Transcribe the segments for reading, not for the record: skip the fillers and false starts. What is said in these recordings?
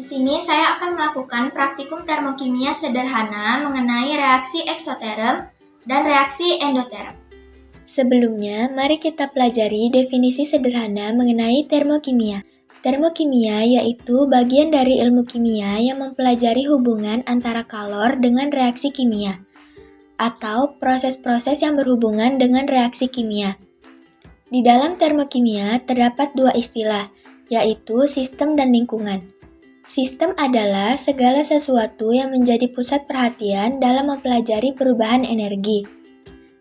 Di sini saya akan melakukan praktikum termokimia sederhana mengenai reaksi eksoterm dan reaksi endoterm. Sebelumnya, mari kita pelajari definisi sederhana mengenai termokimia. Termokimia yaitu bagian dari ilmu kimia yang mempelajari hubungan antara kalor dengan reaksi kimia, atau proses-proses yang berhubungan dengan reaksi kimia. Di dalam termokimia terdapat dua istilah, yaitu sistem dan lingkungan. Sistem adalah segala sesuatu yang menjadi pusat perhatian dalam mempelajari perubahan energi.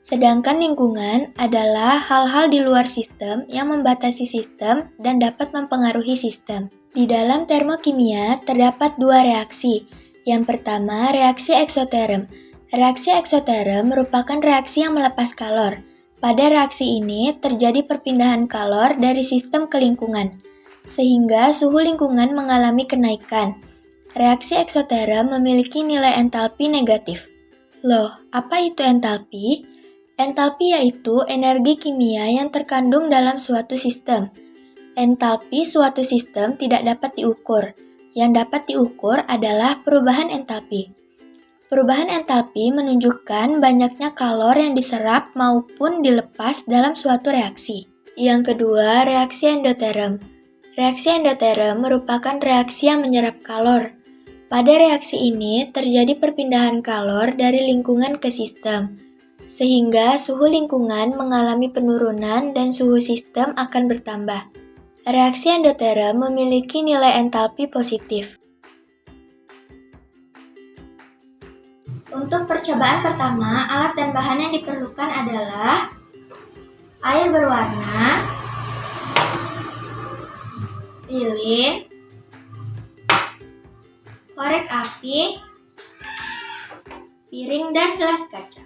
Sedangkan lingkungan adalah hal-hal di luar sistem yang membatasi sistem dan dapat mempengaruhi sistem. Di dalam termokimia terdapat dua reaksi. Yang pertama, reaksi eksoterm. Reaksi eksoterm merupakan reaksi yang melepas kalor. Pada reaksi ini terjadi perpindahan kalor dari sistem ke lingkungan, sehingga suhu lingkungan mengalami kenaikan. Reaksi eksoterm memiliki nilai entalpi negatif. Loh, apa itu entalpi? Entalpi yaitu energi kimia yang terkandung dalam suatu sistem. Entalpi suatu sistem tidak dapat diukur. Yang dapat diukur adalah perubahan entalpi. Perubahan entalpi menunjukkan banyaknya kalor yang diserap maupun dilepas dalam suatu reaksi. Yang kedua, reaksi endoterm. Reaksi endoterm merupakan reaksi yang menyerap kalor. Pada reaksi ini terjadi perpindahan kalor dari lingkungan ke sistem, sehingga suhu lingkungan mengalami penurunan dan suhu sistem akan bertambah. Reaksi endoterm memiliki nilai entalpi positif. Untuk percobaan pertama, alat dan bahan yang diperlukan adalah air berwarna, lilin, korek api, piring, dan gelas kaca.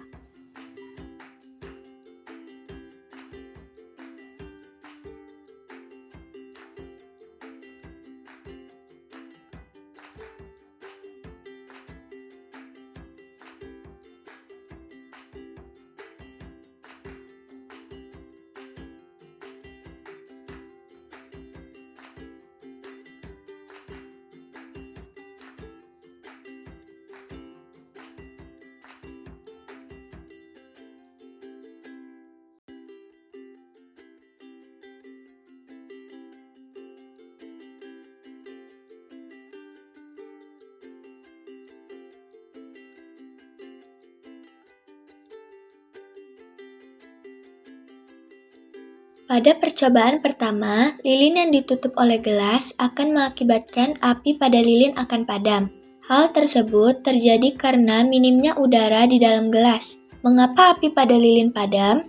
Pada percobaan pertama, lilin yang ditutup oleh gelas akan mengakibatkan api pada lilin akan padam. Hal tersebut terjadi karena minimnya udara di dalam gelas. Mengapa api pada lilin padam?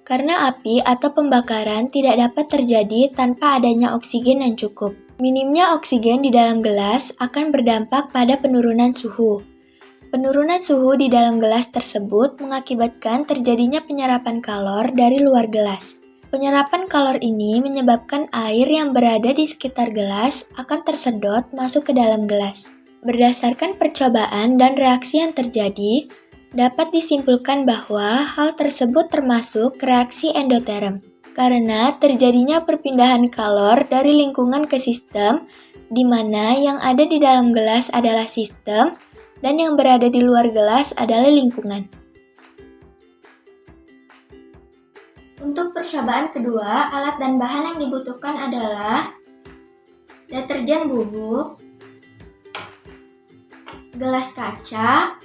Karena api atau pembakaran tidak dapat terjadi tanpa adanya oksigen yang cukup. Minimnya oksigen di dalam gelas akan berdampak pada penurunan suhu. Penurunan suhu di dalam gelas tersebut mengakibatkan terjadinya penyerapan kalor dari luar gelas. Penyerapan kalor ini menyebabkan air yang berada di sekitar gelas akan tersedot masuk ke dalam gelas. Berdasarkan percobaan dan reaksi yang terjadi, dapat disimpulkan bahwa hal tersebut termasuk reaksi endoterm, karena terjadinya perpindahan kalor dari lingkungan ke sistem, di mana yang ada di dalam gelas adalah sistem, dan yang berada di luar gelas adalah lingkungan. Untuk percobaan kedua, alat dan bahan yang dibutuhkan adalah deterjen bubuk, gelas kaca,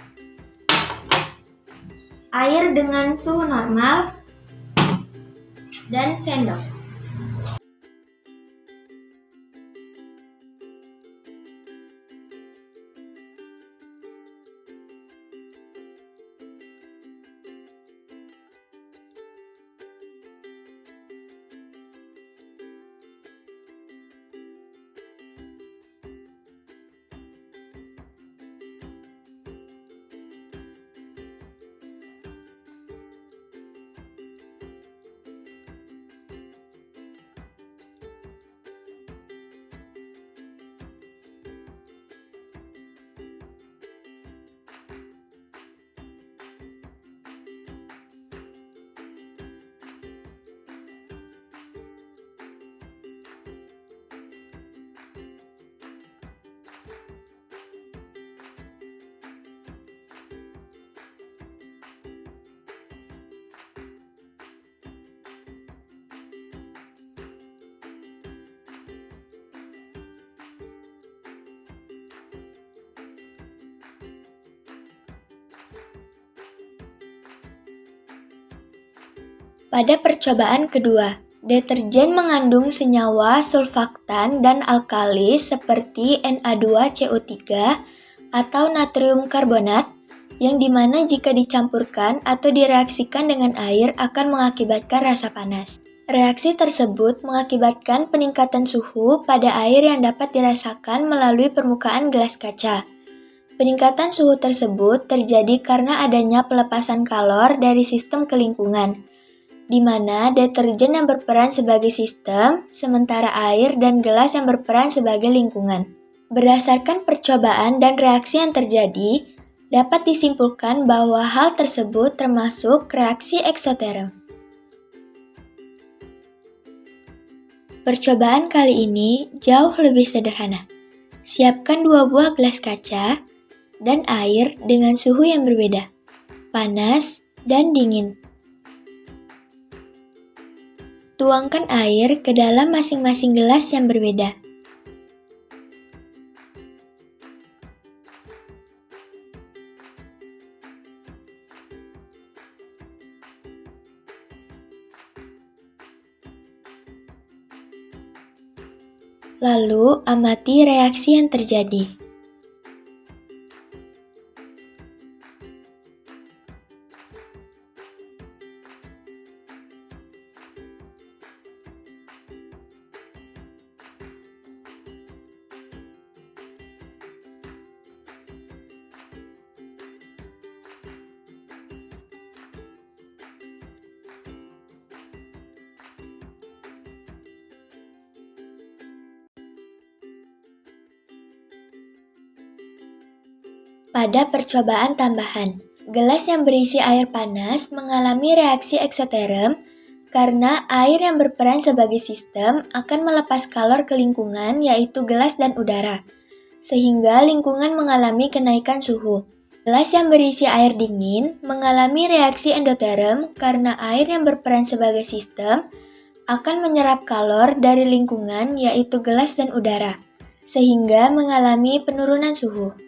air dengan suhu normal, dan sendok. Pada percobaan kedua, deterjen mengandung senyawa sulfaktan dan alkali seperti Na2CO3 atau natrium karbonat, yang dimana jika dicampurkan atau direaksikan dengan air akan mengakibatkan rasa panas. Reaksi tersebut mengakibatkan peningkatan suhu pada air yang dapat dirasakan melalui permukaan gelas kaca. Peningkatan suhu tersebut terjadi karena adanya pelepasan kalor dari sistem ke lingkungan, di mana deterjen yang berperan sebagai sistem, sementara air dan gelas yang berperan sebagai lingkungan. Berdasarkan percobaan dan reaksi yang terjadi, dapat disimpulkan bahwa hal tersebut termasuk reaksi eksoterm. Percobaan kali ini jauh lebih sederhana. Siapkan 2 buah gelas kaca dan air dengan suhu yang berbeda, panas dan dingin. Tuangkan air ke dalam masing-masing gelas yang berbeda. Lalu, amati reaksi yang terjadi. Pada percobaan tambahan, gelas yang berisi air panas mengalami reaksi eksoterm karena air yang berperan sebagai sistem akan melepas kalor ke lingkungan, yaitu gelas dan udara, sehingga lingkungan mengalami kenaikan suhu. Gelas yang berisi air dingin mengalami reaksi endoterm karena air yang berperan sebagai sistem akan menyerap kalor dari lingkungan, yaitu gelas dan udara, sehingga mengalami penurunan suhu.